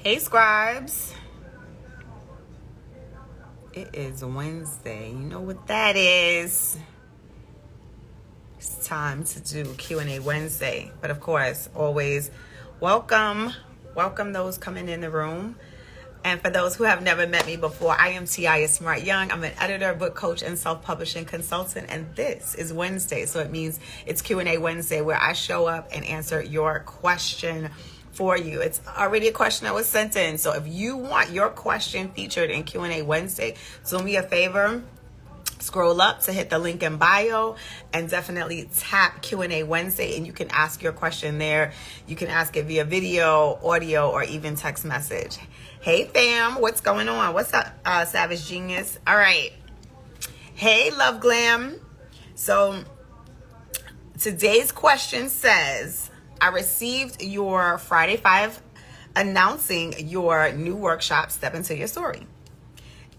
Hey scribes, it is Wednesday. You know what that is. It's time to do Q&A Wednesday. But of course, always welcome those coming in the room. And for those who have never met me before, I am Tia Smart Young. I'm an editor, book coach, and self-publishing consultant. And this is Wednesday. So it means it's Q&A Wednesday where I show up and answer your question for you. It's already a question that was sent in. So if you want your question featured in Q&A Wednesday, do me a favor. Scroll up to hit the link in bio and definitely tap Q&A Wednesday and you can ask your question there. You can ask it via video, audio, or even text message. Hey fam, what's going on? What's up, Savage Genius? All right. Hey, Love Glam. So today's question says, I received your Friday 5 announcing your new workshop, Step Into Your Story.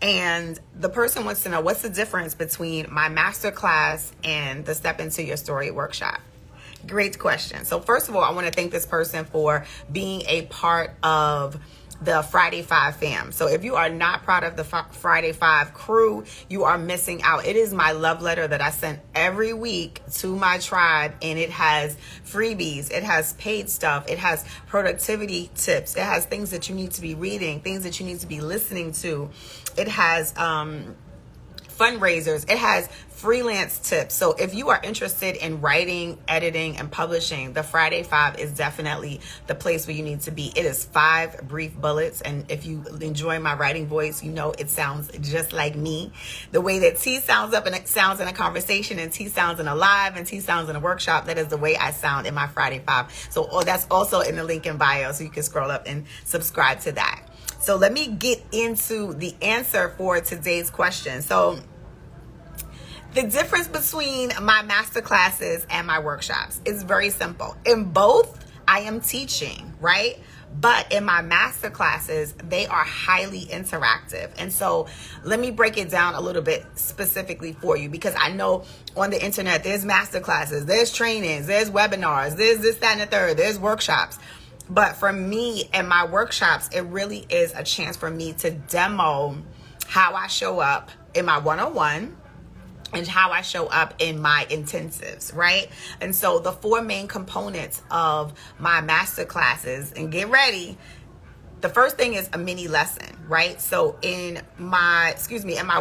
And the person wants to know, what's the difference between my masterclass and the Step Into Your Story workshop? Great question. So first of all, I want to thank this person for being a part of the Friday 5 fam. So if you are not part of the Friday 5 crew, you are missing out. It is my love letter that I sent every week to my tribe, and it has freebies, it has paid stuff, it has productivity tips, it has things that you need to be reading, things that you need to be listening to. It has fundraisers, it has freelance tips. So if you are interested in writing, editing, and publishing, the Friday 5 is definitely the place where you need to be. It is 5 brief bullets, and if you enjoy my writing voice, you know it sounds just like me. The way that T sounds up and it sounds in a conversation, and T sounds in a live, and T sounds in a workshop, that is the way I sound in my Friday 5. So that's also in the link in bio, so you can scroll up and subscribe to that. So let me get into the answer for today's question. So the difference between my master classes and my workshops is very simple. In both, I am teaching, right? But in my master classes, they are highly interactive. And so let me break it down a little bit specifically for you, because I know on the internet, there's master classes, there's trainings, there's webinars, there's this, that, and the third, there's workshops. But for me and my workshops, it really is a chance for me to demo how I show up in my one-on-one and how I show up in my intensives, right? And so the 4 main components of my master classes, and get ready, the first thing is a mini lesson, right? So in my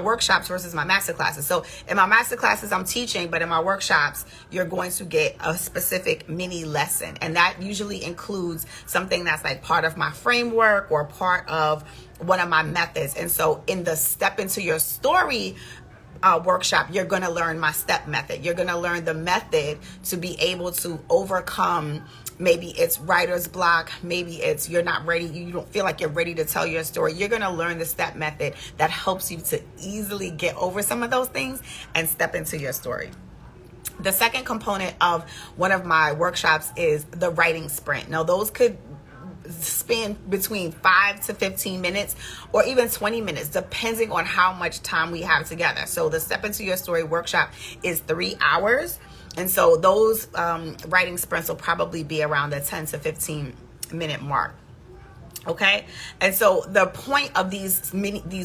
workshops versus my master classes. So in my master classes, I'm teaching, but in my workshops, you're going to get a specific mini lesson. And that usually includes something that's like part of my framework or part of one of my methods. And so in the Step Into Your Story workshop, you're going to learn my step method. You're going to learn the method to be able to overcome, maybe it's writer's block, maybe it's you're not ready, you don't feel like you're ready to tell your story. You're going to learn the step method that helps you to easily get over some of those things and step into your story. The second component of one of my workshops is the writing sprint. Now, those could span between 5 to 15 minutes or even 20 minutes, depending on how much time we have together. So the Step Into Your Story workshop is 3 hours. And so those writing sprints will probably be around the 10 to 15 minute mark. Okay. And so the point of these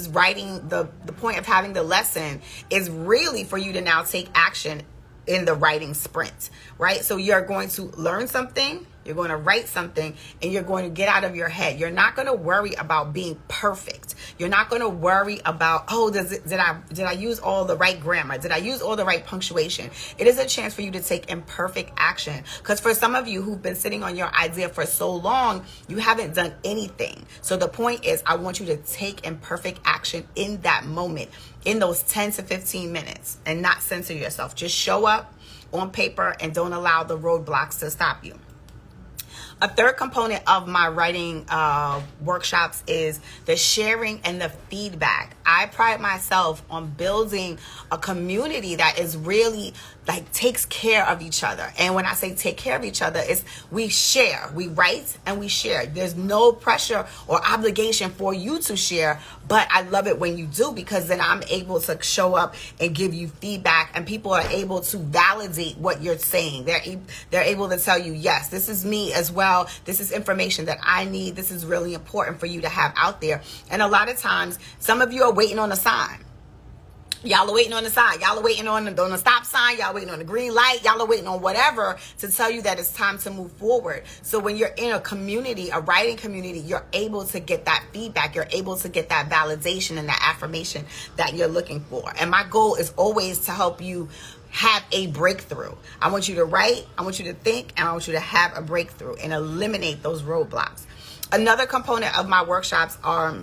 writing, the point of having the lesson is really for you to now take action in the writing sprint, right? So you're going to learn something, you're going to write something, and you're going to get out of your head. You're not going to worry about being perfect. You're not going to worry about, did I use all the right grammar? Did I use all the right punctuation? It is a chance for you to take imperfect action. Because for some of you who've been sitting on your idea for so long, you haven't done anything. So the point is, I want you to take imperfect action in that moment, in those 10 to 15 minutes, and not censor yourself. Just show up on paper and don't allow the roadblocks to stop you. A third component of my writing workshops is the sharing and the feedback. I pride myself on building a community that is really like takes care of each other. And when I say take care of each other, it's we share, we write and we share. There's no pressure or obligation for you to share, but I love it when you do, because then I'm able to show up and give you feedback, and people are able to validate what you're saying. They're able to tell you, yes, this is me as well. This is information that I need. This is really important for you to have out there. And a lot of times, some of you are waiting on a sign. Y'all are waiting on the sign. Y'all are waiting on the stop sign. Y'all are waiting on the green light. Y'all are waiting on whatever to tell you that it's time to move forward. So when you're in a community, a writing community, you're able to get that feedback. You're able to get that validation and that affirmation that you're looking for. And my goal is always to help you have a breakthrough. I want you to write, I want you to think, and I want you to have a breakthrough and eliminate those roadblocks. Another component of my workshops are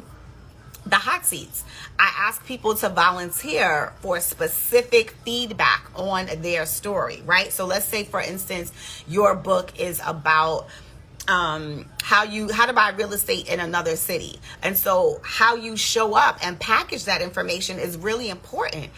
the hot seats. I ask people to volunteer for specific feedback on their story, right? So let's say, for instance, your book is about how to buy real estate in another city. And so how you show up and package that information is really important.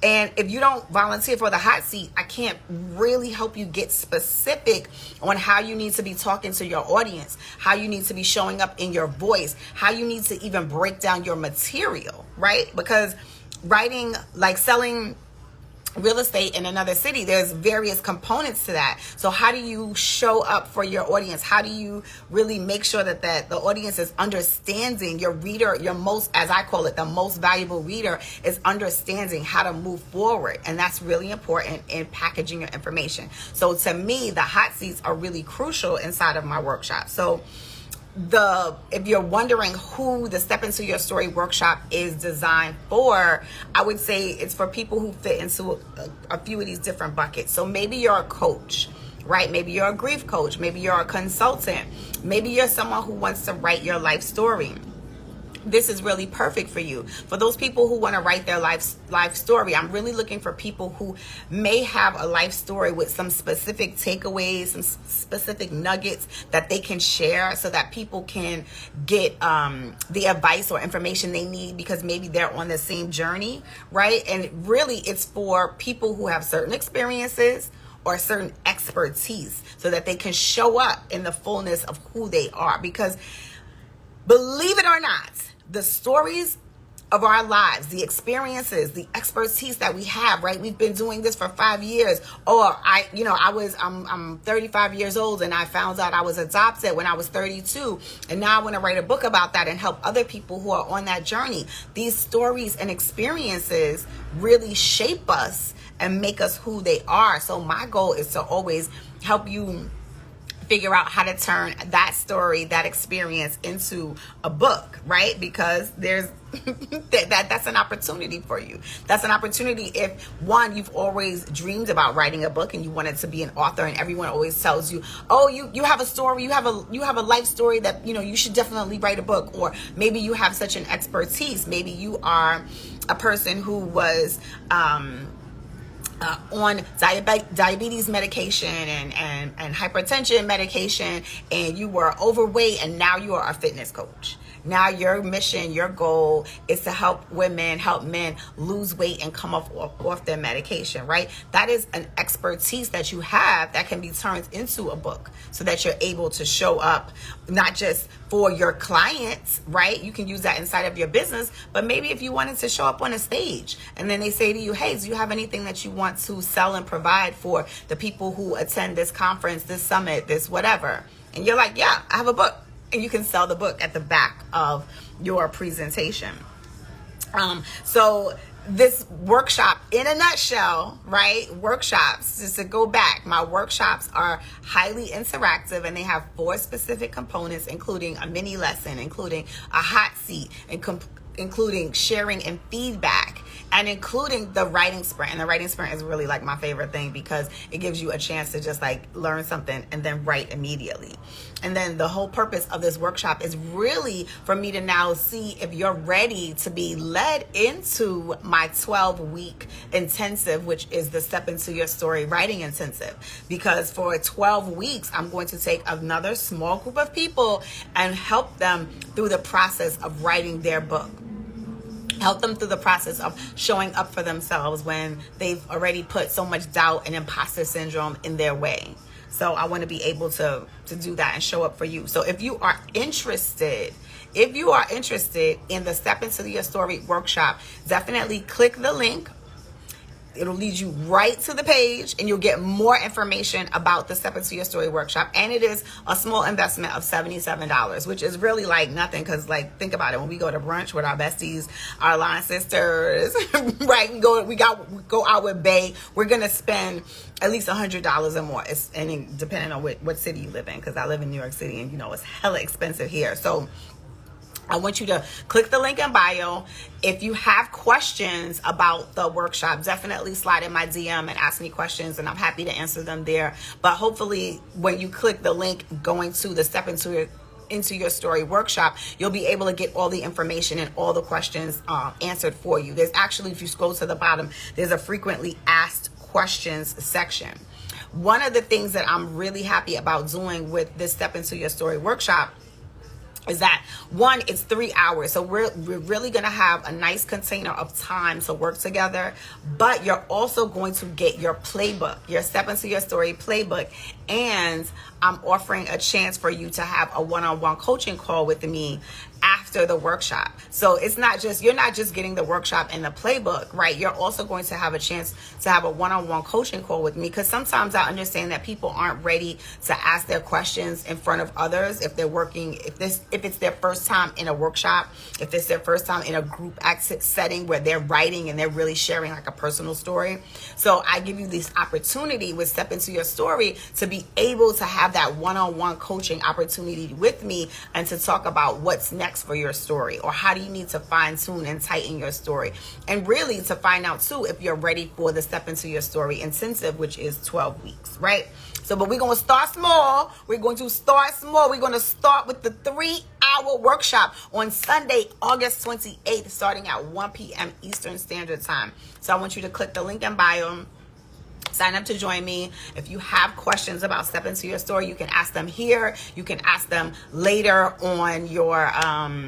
And if you don't volunteer for the hot seat, I can't really help you get specific on how you need to be talking to your audience, how you need to be showing up in your voice, how you need to even break down your material, right? Because writing, like selling real estate in another city, there's various components to that. So how do you show up for your audience? How do you really make sure that the audience is understanding your reader, your most, as I call it, the most valuable reader is understanding how to move forward. And that's really important in packaging your information. So to me, the hot seats are really crucial inside of my workshop. So if you're wondering who the Step Into Your Story workshop is designed for, I would say it's for people who fit into a few of these different buckets. So maybe you're a coach, right? Maybe you're a grief coach. Maybe you're a consultant. Maybe you're someone who wants to write your life story. This is really perfect for you. For those people who want to write their life story, I'm really looking for people who may have a life story with some specific takeaways, some specific nuggets that they can share so that people can get the advice or information they need, because maybe they're on the same journey, right? And really, it's for people who have certain experiences or certain expertise so that they can show up in the fullness of who they are. Because believe it or not, the stories of our lives, the experiences, the expertise that we have, right? We've been doing this for 5 years. Or I'm 35 years old and I found out I was adopted when I was 32. And now I want to write a book about that and help other people who are on that journey. These stories and experiences really shape us and make us who they are. So my goal is to always help you figure out how to turn that story, that experience into a book, right? Because there's that's an opportunity for you. That's an opportunity if, one, you've always dreamed about writing a book and you wanted to be an author, and everyone always tells you, oh, you have a story, you have a life story that, you should definitely write a book. Or maybe you have such an expertise. Maybe you are a person who was on diabetes medication and hypertension medication, and you were overweight, and now you are a fitness coach. Now your mission, your goal is to help women, help men lose weight and come off their medication, right? That is an expertise that you have that can be turned into a book so that you're able to show up not just for your clients, right? You can use that inside of your business, but maybe if you wanted to show up on a stage and then they say to you, hey, do you have anything that you want to sell and provide for the people who attend this conference, this summit, this whatever? And you're like, yeah, I have a book. And you can sell the book at the back of your presentation. So this workshop, in a nutshell, right? Workshops, just to go back, my workshops are highly interactive, and they have 4 specific components, including a mini lesson, including a hot seat, and including sharing and feedback, and including the writing sprint. And the writing sprint is really like my favorite thing because it gives you a chance to just like learn something and then write immediately. And then the whole purpose of this workshop is really for me to now see if you're ready to be led into my 12-week intensive, which is the Step Into Your Story Writing Intensive. Because for 12 weeks, I'm going to take another small group of people and help them through the process of writing their book. help them through the process of showing up for themselves when they've already put so much doubt and imposter syndrome in their way. So I want to be able to do that and show up for you. So if you are interested in the Step Into Your Story workshop, definitely click the link. It'll lead you right to the page, and you'll get more information about the Step Into Your Story workshop. And it is a small investment of $77, which is really like nothing. Because, like, think about it. When we go to brunch with our besties, our line sisters, right? We go out with Bae. We're gonna spend at least $100 or more. And depending on what city you live in, because I live in New York City, and it's hella expensive here. So I want you to click the link in bio. If you have questions about the workshop, definitely slide in my DM and ask me questions, and I'm happy to answer them there. But hopefully when you click the link going to the Step Into Your Story workshop, you'll be able to get all the information and all the questions answered for you. There's actually, if you scroll to the bottom, there's a frequently asked questions section. One of the things that I'm really happy about doing with this Step Into Your Story workshop is that, one, it's 3 hours. So we're really going to have a nice container of time to work together. But you're also going to get your playbook, your Step Into Your Story playbook. And I'm offering a chance for you to have a one-on-one coaching call with me after the workshop. So you're not just getting the workshop and the playbook, right? You're also going to have a chance to have a one-on-one coaching call with me, because sometimes I understand that people aren't ready to ask their questions in front of others if it's their first time in a workshop, if it's their first time in a group setting where they're writing and they're really sharing like a personal story. So I give you this opportunity with Step Into Your Story to be able to have that one-on-one coaching opportunity with me and to talk about what's next for your story, or how do you need to fine tune and tighten your story, and really to find out too if you're ready for the Step Into Your Story intensive, which is 12 weeks, right? So, but we're going to start small. We're going to start with the 3-hour workshop on Sunday, August 28th, starting at 1 p.m. Eastern Standard Time. So I want you to click the link in bio. Sign up to join me. If you have questions about Step Into Your Story, you can ask them here. You can ask them later on your,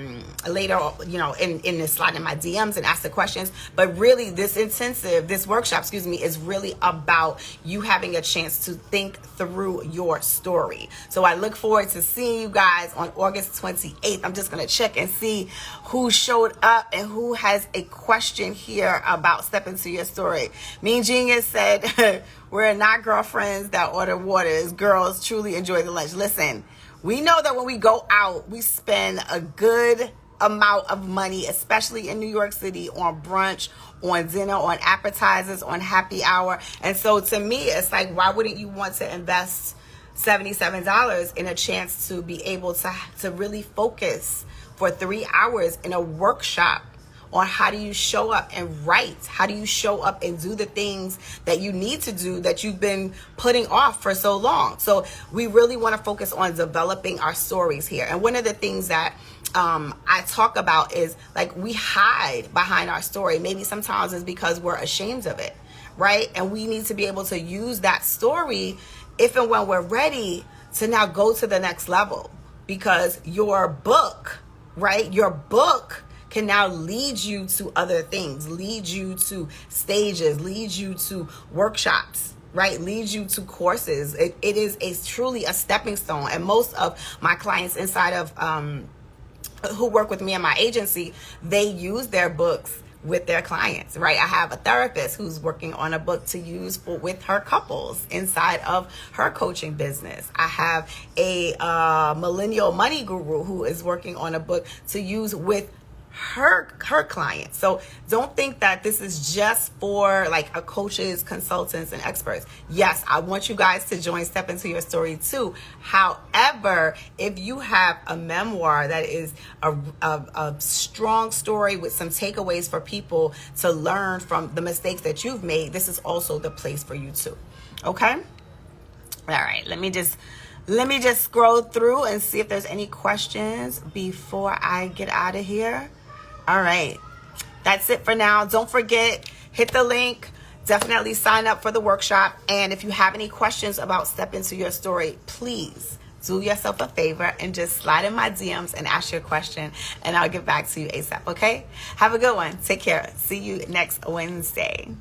in the slide in my DMs and ask the questions. But really this workshop, is really about you having a chance to think through your story. So I look forward to seeing you guys on August 28th. I'm just going to check and see who showed up and who has a question here about Step Into Your Story. Mean Genius said, we're not girlfriends that order waters. Girls truly enjoy the lunch. Listen, we know that when we go out, we spend a good amount of money, especially in New York City, on brunch, on dinner, on appetizers, on happy hour. And so to me, it's like, why wouldn't you want to invest $77 in a chance to be able to really focus for 3 hours in a workshop on how do you show up and write? How do you show up and do the things that you need to do that you've been putting off for so long? So we really want to focus on developing our stories here. And one of the things that I talk about is, like, we hide behind our story. Maybe sometimes it's because we're ashamed of it, right? And we need to be able to use that story if and when we're ready to now go to the next level, because your book, right? Your book can now lead you to other things, lead you to stages, lead you to workshops, right? Lead you to courses. It is truly a stepping stone. And most of my clients inside of who work with me in my agency, they use their books with their clients, right? I have a therapist who's working on a book to use with her couples inside of her coaching business. I have a millennial money guru who is working on a book to use with her clients. So don't think that this is just for like a coaches, consultants, and experts. Yes, I want you guys to join Step Into Your Story too. However, if you have a memoir that is a strong story with some takeaways for people to learn from the mistakes that you've made, this is also the place for you too. Okay? All right, let me just scroll through and see if there's any questions before I get out of here. All right, that's it for now. Don't forget, hit the link. Definitely sign up for the workshop. And if you have any questions about Step Into Your Story, please do yourself a favor and just slide in my DMs and ask your question, and I'll get back to you ASAP, okay? Have a good one. Take care. See you next Wednesday.